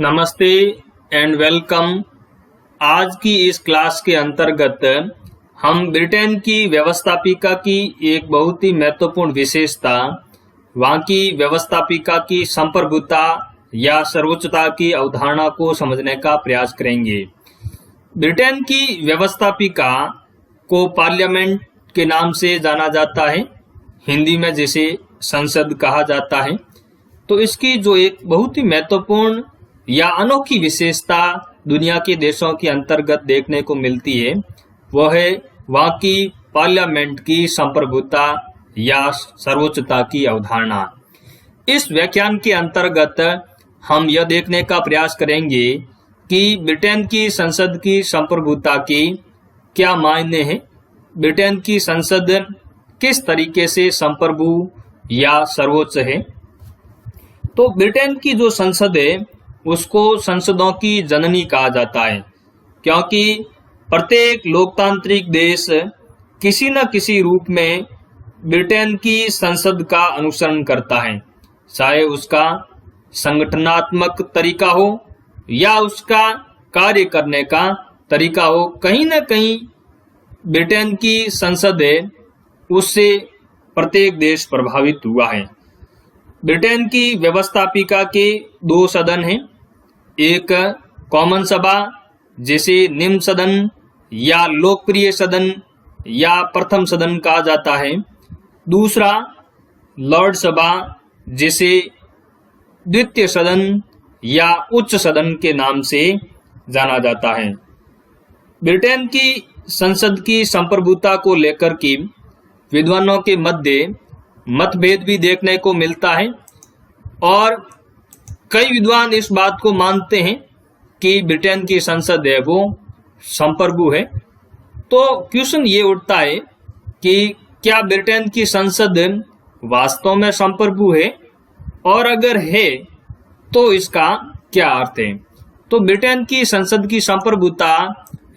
नमस्ते and welcome. आज की इस क्लास के अंतर्गत हम ब्रिटेन की व्यवस्थापिका की एक बहुत ही महत्वपूर्ण विशेषता, वहां की व्यवस्थापिका की संप्रभुता या सर्वोच्चता की अवधारणा को समझने का प्रयास करेंगे। ब्रिटेन की व्यवस्थापिका को पार्लियामेंट के नाम से जाना जाता है, हिंदी में जिसे संसद कहा जाता है। तो इसकी जो एक बहुत ही महत्वपूर्ण या अनोखी विशेषता दुनिया के देशों के अंतर्गत देखने को मिलती है, वह है वहां की पार्लियामेंट की संप्रभुता या सर्वोच्चता की अवधारणा। इस व्याख्यान के अंतर्गत हम यह देखने का प्रयास करेंगे कि ब्रिटेन की संसद की संप्रभुता के क्या मायने हैं, ब्रिटेन की संसद किस तरीके से संप्रभु या सर्वोच्च है। तो ब्रिटेन की जो संसद है उसको संसदों की जननी कहा जाता है, क्योंकि प्रत्येक लोकतांत्रिक देश किसी न किसी रूप में ब्रिटेन की संसद का अनुसरण करता है, चाहे उसका संगठनात्मक तरीका हो या उसका कार्य करने का तरीका हो। कहीं न कहीं ब्रिटेन की संसद है उससे प्रत्येक देश प्रभावित हुआ है। ब्रिटेन की व्यवस्थापिका के दो सदन हैं, एक कॉमन सभा जिसे निम्न सदन या लोकप्रिय सदन या प्रथम सदन कहा जाता है, दूसरा लॉर्ड सभा जिसे द्वितीय सदन या उच्च सदन के नाम से जाना जाता है। ब्रिटेन की संसद की संप्रभुता को लेकर के विद्वानों के मध्य मतभेद भी देखने को मिलता है और कई विद्वान इस बात को मानते हैं कि ब्रिटेन की संसद है वो संप्रभु है। तो क्वेश्चन ये उठता है कि क्या ब्रिटेन की संसद वास्तव में संप्रभु है, और अगर है तो इसका क्या अर्थ है। तो ब्रिटेन की संसद की संप्रभुता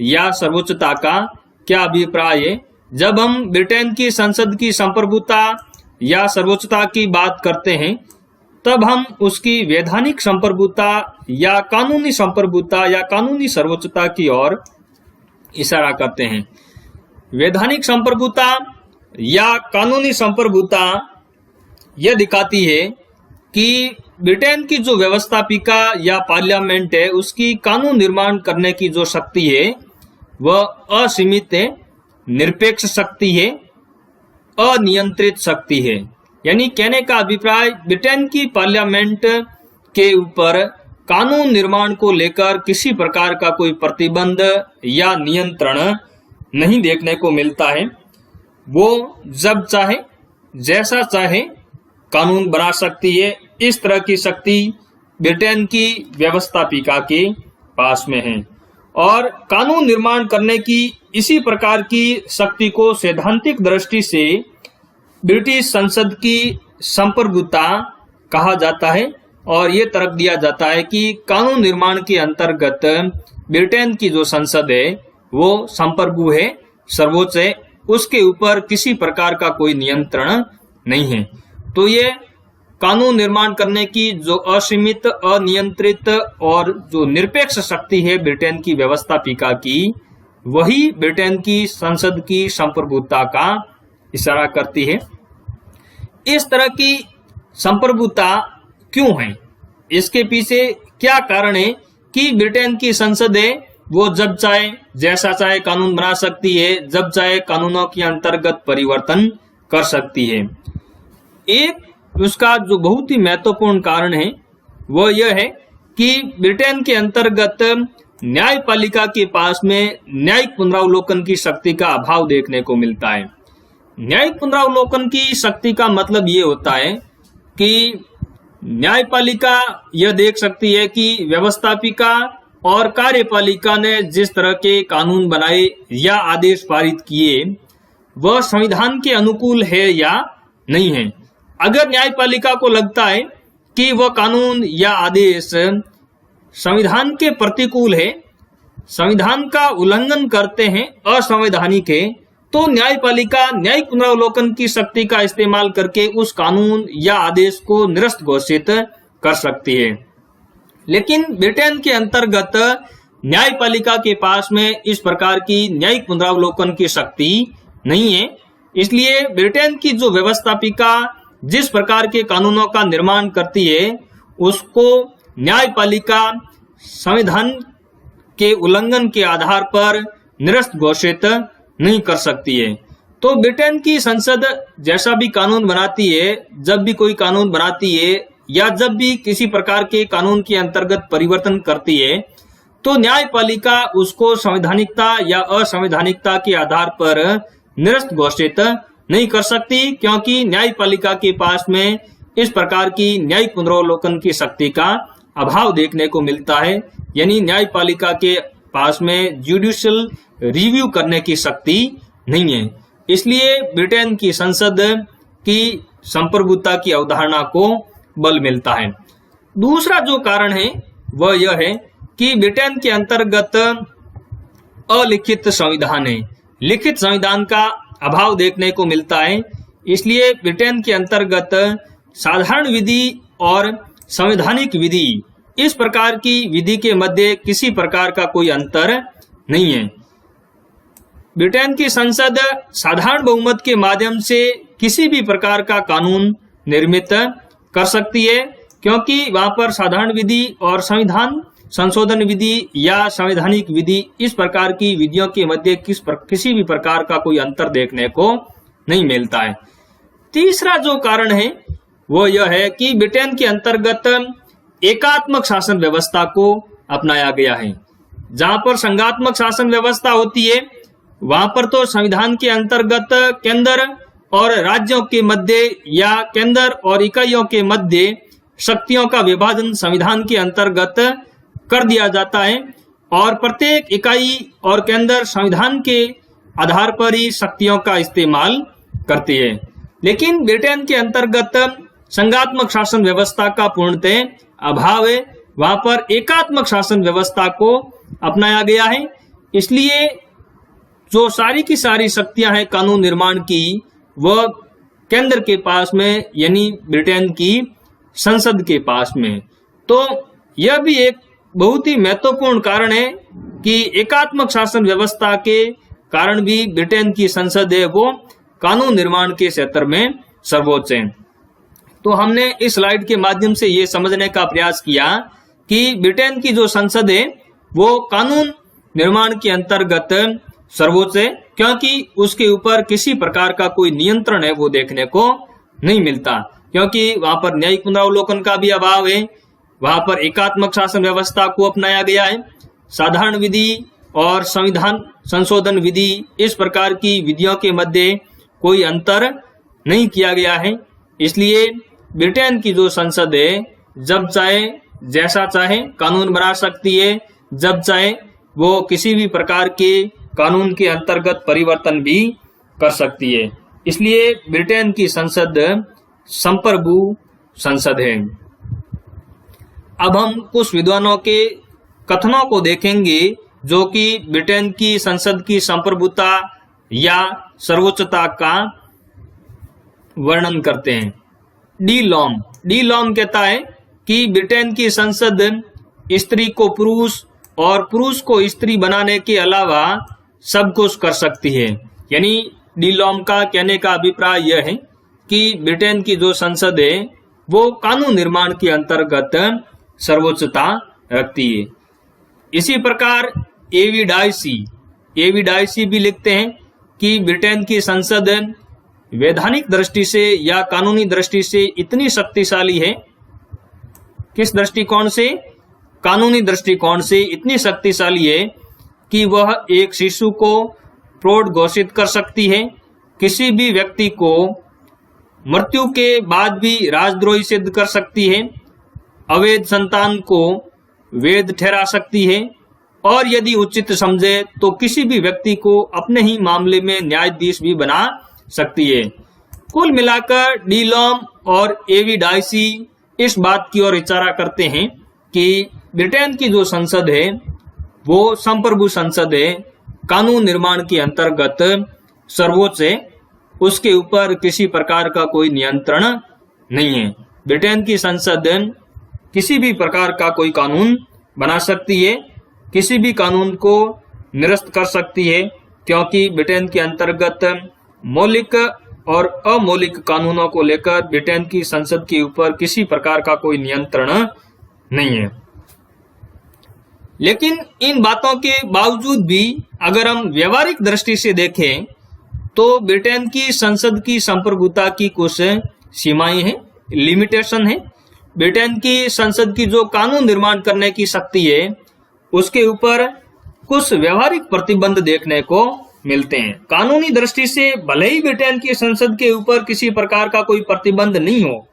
या सर्वोच्चता का क्या अभिप्राय है। जब हम ब्रिटेन की संसद की संप्रभुता या सर्वोच्चता की बात करते हैं तब हम उसकी वैधानिक संप्रभुता या कानूनी संप्रभुता या कानूनी सर्वोच्चता की ओर इशारा करते हैं। वैधानिक संप्रभुता या कानूनी संप्रभुता यह दिखाती है कि ब्रिटेन की जो व्यवस्थापिका या पार्लियामेंट है उसकी कानून निर्माण करने की जो शक्ति है वह असीमित है, निरपेक्ष शक्ति है, अनियंत्रित शक्ति है। यानी कहने का अभिप्राय ब्रिटेन की पार्लियामेंट के ऊपर कानून निर्माण को लेकर किसी प्रकार का कोई प्रतिबंध या नियंत्रण नहीं देखने को मिलता है। वो जब चाहे जैसा चाहे कानून बना सकती है। इस तरह की शक्ति ब्रिटेन की व्यवस्थापिका के पास में है और कानून निर्माण करने की इसी प्रकार की शक्ति को सैद्धांतिक दृष्टि से ब्रिटिश संसद की संप्रभुता कहा जाता है और ये तर्क दिया जाता है कि कानून निर्माण के अंतर्गत ब्रिटेन की जो संसद है वो संप्रभु है, सर्वोच्च है, उसके ऊपर किसी प्रकार का कोई नियंत्रण नहीं है। तो ये कानून निर्माण करने की जो असीमित, अनियंत्रित और जो निरपेक्ष शक्ति है ब्रिटेन की व्यवस्थापिका की, वही ब्रिटेन की संसद की संप्रभुता का इशारा करती है। इस तरह की संप्रभुता क्यों है, इसके पीछे क्या कारण है कि ब्रिटेन की संसद है वो जब चाहे जैसा चाहे कानून बना सकती है, जब चाहे कानूनों के अंतर्गत परिवर्तन कर सकती है। एक उसका जो बहुत ही महत्वपूर्ण कारण है वो यह है कि ब्रिटेन के अंतर्गत न्यायपालिका के पास में न्यायिक पुनरावलोकन की शक्ति का अभाव देखने को मिलता है। न्यायिक पुनरावलोकन की शक्ति का मतलब ये होता है कि न्यायपालिका यह देख सकती है कि व्यवस्थापिका और कार्यपालिका ने जिस तरह के कानून बनाए या आदेश पारित किए वह संविधान के अनुकूल है या नहीं है। अगर न्यायपालिका को लगता है कि वह कानून या आदेश संविधान के प्रतिकूल है, संविधान का उल्लंघन करते हैं, असंवैधानिक है, तो न्यायपालिका न्यायिक पुनरावलोकन की शक्ति का इस्तेमाल करके उस कानून या आदेश को निरस्त घोषित कर सकती है। लेकिन ब्रिटेन के अंतर्गत न्यायपालिका के पास में इस प्रकार की न्यायिक पुनरावलोकन की शक्ति नहीं है। इसलिए ब्रिटेन की जो व्यवस्थापिका जिस प्रकार के कानूनों का निर्माण करती है उसको न्यायपालिका संविधान के उल्लंघन के आधार पर निरस्त घोषित नहीं कर सकती है। तो ब्रिटेन की संसद जैसा भी कानून बनाती है, जब भी कोई कानून बनाती है या जब भी किसी प्रकार के कानून के अंतर्गत परिवर्तन करती है, तो न्यायपालिका उसको संवैधानिकता या असंवैधानिकता के आधार पर निरस्त घोषित नहीं कर सकती, क्योंकि न्यायपालिका के पास में इस प्रकार की न्यायिक पुनरावलोकन की शक्ति का अभाव देखने को मिलता है। यानी न्यायपालिका के पास में जुडिशियल रिव्यू करने की शक्ति नहीं है। इसलिए ब्रिटेन की संसद की संप्रभुता की अवधारणा को बल मिलता है। दूसरा जो कारण है वह यह है कि ब्रिटेन के अंतर्गत अलिखित संविधान है, लिखित संविधान का अभाव देखने को मिलता है। इसलिए ब्रिटेन के अंतर्गत साधारण विधि और संवैधानिक विधि इस प्रकार की विधि के मध्य किसी प्रकार का कोई अंतर नहीं है। ब्रिटेन की संसद साधारण बहुमत के माध्यम से किसी भी प्रकार का कानून निर्मित कर सकती है, क्योंकि वहां पर साधारण विधि और संविधान संशोधन विधि या संवैधानिक विधि इस प्रकार की विधियों के मध्य किसी भी प्रकार का कोई अंतर देखने को नहीं मिलता है। तीसरा जो कारण है वो यह है कि ब्रिटेन के अंतर्गत एकात्मक शासन व्यवस्था को अपनाया गया है। जहां पर संघात्मक शासन व्यवस्था होती है वहां पर तो संविधान के अंतर्गत केंद्र और राज्यों के मध्य या केंद्र और इकाइयों के मध्य शक्तियों का विभाजन संविधान के अंतर्गत कर दिया जाता है और प्रत्येक इकाई और केंद्र संविधान के आधार पर ही शक्तियों का इस्तेमाल करती है। लेकिन ब्रिटेन के अंतर्गत संघात्मक शासन व्यवस्था का पूर्णतः अभाव है, वहां पर एकात्मक शासन व्यवस्था को अपनाया गया है। इसलिए जो सारी की सारी शक्तियां हैं कानून निर्माण की वह केंद्र के पास में यानी ब्रिटेन की संसद के पास में। तो यह भी एक बहुत ही महत्वपूर्ण कारण है कि एकात्मक शासन व्यवस्था के कारण भी ब्रिटेन की संसद है वो कानून निर्माण के क्षेत्र में सर्वोच्च है। तो हमने इस स्लाइड के माध्यम से ये समझने का प्रयास किया कि ब्रिटेन की जो संसद है वो कानून निर्माण के अंतर्गत सर्वोच्च है, क्योंकि उसके ऊपर किसी प्रकार का कोई नियंत्रण है वो देखने को नहीं मिलता, क्योंकि वहां पर न्यायिक पुनरावलोकन का भी अभाव है। वहां पर एकात्मक शासन व्यवस्था को अपनाया गया है। साधारण विधि और संविधान संशोधन विधि इस प्रकार की विधियों के मध्य कोई अंतर नहीं किया गया है। इसलिए ब्रिटेन की जो संसद है जब चाहे जैसा चाहे कानून बना सकती है, जब चाहे वो किसी भी प्रकार के कानून के अंतर्गत परिवर्तन भी कर सकती है। इसलिए ब्रिटेन की संसद संप्रभु संसद है। अब हम कुछ विद्वानों के कथनों को देखेंगे जो कि ब्रिटेन की संसद की संप्रभुता या सर्वोच्चता का वर्णन करते हैं। डी लॉम कहता है कि ब्रिटेन की संसद स्त्री को पुरुष और पुरुष को स्त्री बनाने के अलावा सब कुछ कर सकती है। यानी डी लॉम का कहने का अभिप्राय यह है कि ब्रिटेन की जो संसद है वो कानून निर्माण के अंतर्गत सर्वोच्चता रखती है। इसी प्रकार एवी डायसी भी लिखते हैं कि ब्रिटेन की संसद वैधानिक दृष्टि से या कानूनी दृष्टि से इतनी शक्तिशाली है। किस दृष्टिकोण से? कानूनी दृष्टिकोण से इतनी शक्तिशाली है कि वह एक शिशु को प्रौढ़ घोषित कर सकती है, किसी भी व्यक्ति को मृत्यु के बाद भी राजद्रोही सिद्ध कर सकती है, अवैध संतान को वैध ठहरा सकती है और यदि उचित समझे तो किसी भी व्यक्ति को अपने ही मामले में न्यायाधीश भी बना सकती है। कुल मिलाकर डी लॉम और एवी डायसी इस बात की ओर इशारा करते हैं कि ब्रिटेन की जो संसद है वो संप्रभु संसद है, कानून निर्माण के अंतर्गत सर्वोच्च है, उसके ऊपर किसी प्रकार का कोई नियंत्रण नहीं है। ब्रिटेन की संसद किसी भी प्रकार का कोई कानून बना सकती है, किसी भी कानून को निरस्त कर सकती है, क्योंकि ब्रिटेन के अंतर्गत मौलिक और अमौलिक कानूनों को लेकर ब्रिटेन की संसद के ऊपर किसी प्रकार का कोई नियंत्रण नहीं है। लेकिन इन बातों के बावजूद भी अगर हम व्यवहारिक दृष्टि से देखें तो ब्रिटेन की संसद की संप्रभुता की कुछ सीमाएं हैं, लिमिटेशन है। ब्रिटेन की संसद की जो कानून निर्माण करने की शक्ति है उसके ऊपर कुछ व्यवहारिक प्रतिबंध देखने को मिलते हैं। कानूनी दृष्टि से भले ही ब्रिटेन की संसद के ऊपर किसी प्रकार का कोई प्रतिबंध नहीं हो,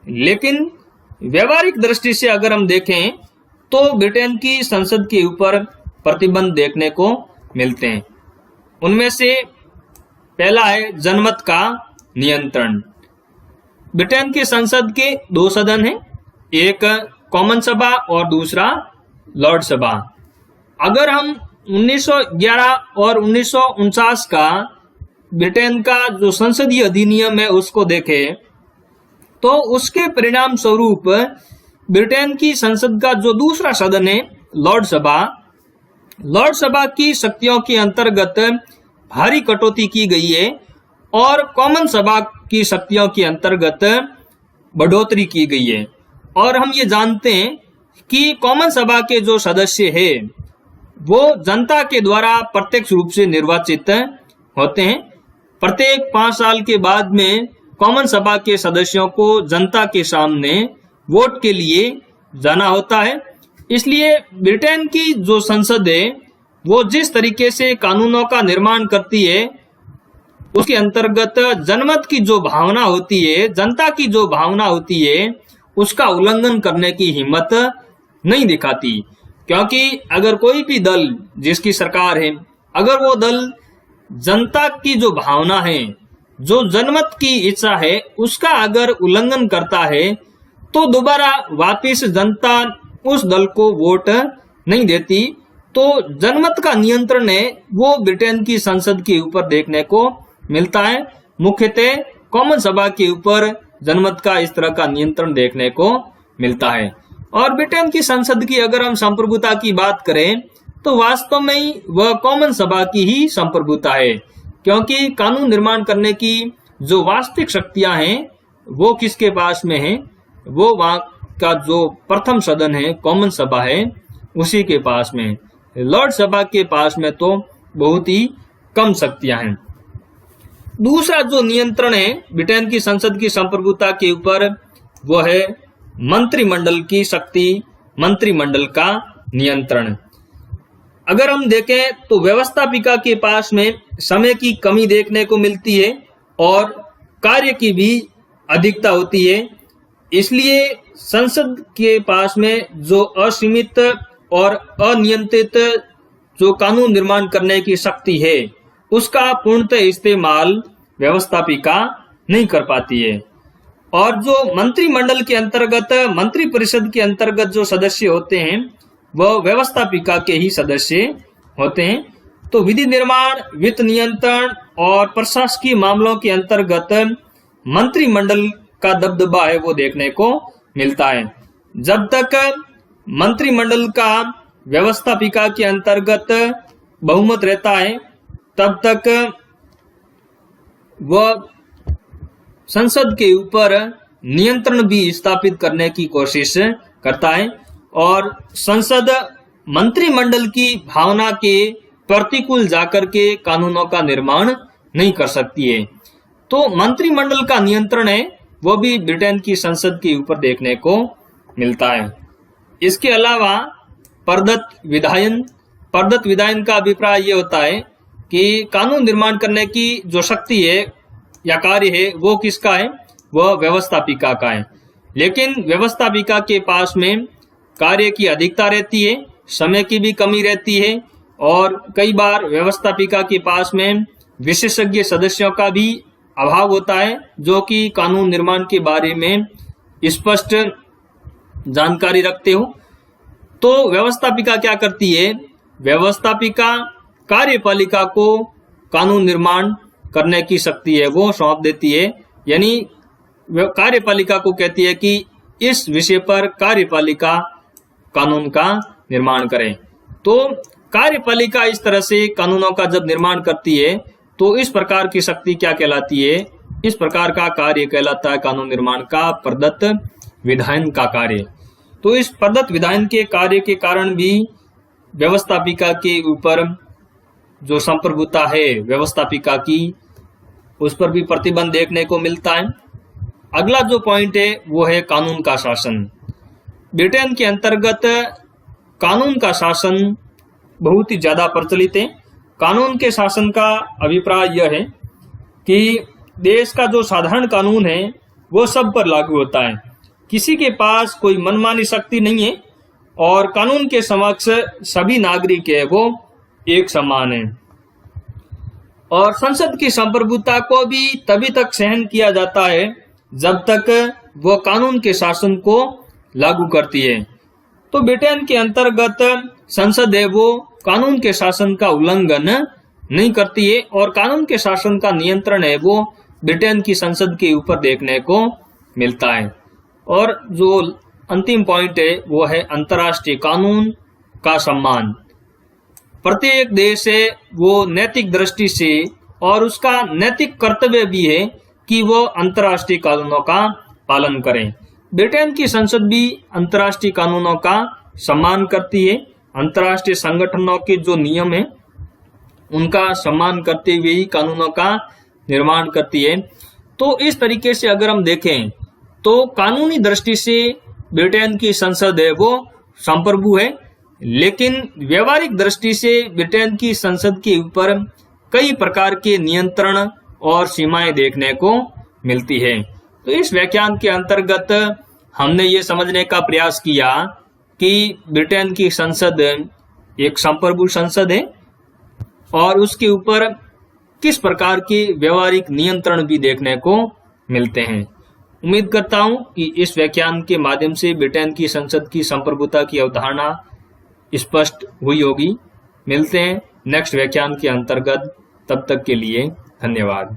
लेकिन व्यवहारिक दृष्टि से अगर हम देखें तो ब्रिटेन की संसद के ऊपर प्रतिबंध देखने को मिलते हैं। उनमें से पहला है जनमत का नियंत्रण। ब्रिटेन की संसद के 2 सदन हैं, एक कॉमन सभा और दूसरा लॉर्ड सभा। अगर हम 1911 और 1949 का ब्रिटेन का जो संसदीय अधिनियम है उसको देखें तो उसके परिणाम स्वरूप ब्रिटेन की संसद का जो दूसरा सदन है लॉर्ड सभा की शक्तियों के अंतर्गत भारी कटौती की गई है और कॉमन सभा की शक्तियों के अंतर्गत बढ़ोतरी की गई है। और हम ये जानते हैं कि कॉमन सभा के जो सदस्य हैं वो जनता के द्वारा प्रत्यक्ष रूप से निर्वाचित होते हैं। प्रत्येक 5 साल के बाद में कॉमन सभा के सदस्यों को जनता के सामने वोट के लिए जाना होता है। इसलिए ब्रिटेन की जो संसद है वो जिस तरीके से कानूनों का निर्माण करती है उसके अंतर्गत जनमत की जो भावना होती है, जनता की जो भावना होती है, उसका उल्लंघन करने की हिम्मत नहीं दिखाती। क्योंकि अगर कोई भी दल जिसकी सरकार है, अगर वो दल जनता की जो भावना है, जो जनमत की इच्छा है, उसका अगर उल्लंघन करता है तो दोबारा वापस जनता उस दल को वोट नहीं देती। तो जनमत का नियंत्रण है वो ब्रिटेन की संसद के ऊपर देखने को मिलता है। मुख्यतः कॉमन सभा के ऊपर जनमत का इस तरह का नियंत्रण देखने को मिलता है। और ब्रिटेन की संसद की अगर हम संप्रभुता की बात करें तो वास्तव में ही वह कॉमन सभा की ही संप्रभुता है, क्योंकि कानून निर्माण करने की जो वास्तविक शक्तियां हैं वो किसके पास में है, वो वहां का जो प्रथम सदन है कॉमन सभा है उसी के पास में। लॉर्ड सभा के पास में तो बहुत ही कम शक्तियां हैं। दूसरा जो नियंत्रण है ब्रिटेन की संसद की संप्रभुता के ऊपर वो है मंत्रिमंडल की शक्ति, मंत्रिमंडल का नियंत्रण। अगर हम देखें तो व्यवस्थापिका के पास में समय की कमी देखने को मिलती है और कार्य की भी अधिकता होती है। इसलिए संसद के पास में जो असीमित और अनियंत्रित जो कानून निर्माण करने की शक्ति है उसका पूर्णतः इस्तेमाल व्यवस्थापिका नहीं कर पाती है। और जो मंत्रिमंडल के अंतर्गत, मंत्री परिषद के अंतर्गत जो सदस्य होते हैं वह व्यवस्थापिका के ही सदस्य होते हैं। तो विधि निर्माण, वित्त नियंत्रण और प्रशासकीय मामलों के अंतर्गत मंत्रिमंडल का दबदबा है वो देखने को मिलता है। जब तक मंत्रिमंडल का व्यवस्थापिका के अंतर्गत बहुमत रहता है तब तक वह संसद के ऊपर नियंत्रण भी स्थापित करने की कोशिश करता है और संसद मंत्रिमंडल की भावना के प्रतिकूल जाकर के कानूनों का निर्माण नहीं कर सकती है। तो मंत्रिमंडल का नियंत्रण है वो भी ब्रिटेन की संसद के ऊपर देखने को मिलता है। इसके अलावा परदत्त विधायन का अभिप्राय ये होता है कि कानून निर्माण करने की जो शक्ति है या कार्य है वो किसका है, वह व्यवस्थापिका का है। लेकिन व्यवस्थापिका के पास में कार्य की अधिकता रहती है, समय की भी कमी रहती है और कई बार व्यवस्थापिका के पास में विशेषज्ञ सदस्यों का भी अभाव होता है जो कि कानून निर्माण के बारे में स्पष्ट जानकारी रखते हो। तो व्यवस्थापिका क्या करती है, व्यवस्थापिका कार्यपालिका को कानून निर्माण करने की शक्ति है वो सौंप देती है। यानी कार्यपालिका को कहती है कि इस विषय पर कार्यपालिका कानून का निर्माण करे। तो कार्यपालिका इस तरह से कानूनों का जब निर्माण करती है तो इस प्रकार की शक्ति क्या कहलाती है, इस प्रकार का कार्य कहलाता है कानून निर्माण का प्रदत्त विधायन का कार्य। तो इस प्रदत्त विधायन के कार्य के कारण भी व्यवस्थापिका के ऊपर जो संप्रभुता है व्यवस्थापिका की, उस पर भी प्रतिबंध देखने को मिलता है। अगला जो पॉइंट है वो है कानून का शासन। ब्रिटेन के अंतर्गत कानून का शासन बहुत ही ज्यादा प्रचलित है। कानून के शासन का अभिप्राय यह है कि देश का जो साधारण कानून है वो सब पर लागू होता है, किसी के पास कोई मनमानी शक्ति नहीं है और कानून के समक्ष सभी नागरिक है वो एक समान है। और संसद की संप्रभुता को भी तभी तक सहन किया जाता है जब तक वो कानून के शासन को लागू करती है। तो ब्रिटेन के अंतर्गत संसद है वो कानून के शासन का उल्लंघन नहीं करती है और कानून के शासन का नियंत्रण है वो ब्रिटेन की संसद के ऊपर देखने को मिलता है। और जो अंतिम पॉइंट है वो है अंतर्राष्ट्रीय कानून का सम्मान। प्रत्येक देश है वो नैतिक दृष्टि से और उसका नैतिक कर्तव्य भी है कि वो अंतर्राष्ट्रीय कानूनों का पालन करें। ब्रिटेन की संसद भी अंतर्राष्ट्रीय कानूनों का सम्मान करती है, अंतर्राष्ट्रीय संगठनों के जो नियम है उनका सम्मान करते हुए ही कानूनों का निर्माण करती है। तो इस तरीके से अगर हम देखें तो कानूनी दृष्टि से ब्रिटेन की संसद है वो संप्रभु है, लेकिन व्यवहारिक दृष्टि से ब्रिटेन की संसद के ऊपर कई प्रकार के नियंत्रण और सीमाएं देखने को मिलती है। तो इस व्याख्यान के अंतर्गत हमने ये समझने का प्रयास किया कि ब्रिटेन की संसद एक संप्रभु संसद है और उसके ऊपर किस प्रकार के व्यवहारिक नियंत्रण भी देखने को मिलते हैं। उम्मीद करता हूं कि इस व्याख्यान के माध्यम से ब्रिटेन की संसद की संप्रभुता की अवधारणा स्पष्ट हुई होगी। मिलते हैं नेक्स्ट व्याख्यान के अंतर्गत, तब तक के लिए धन्यवाद।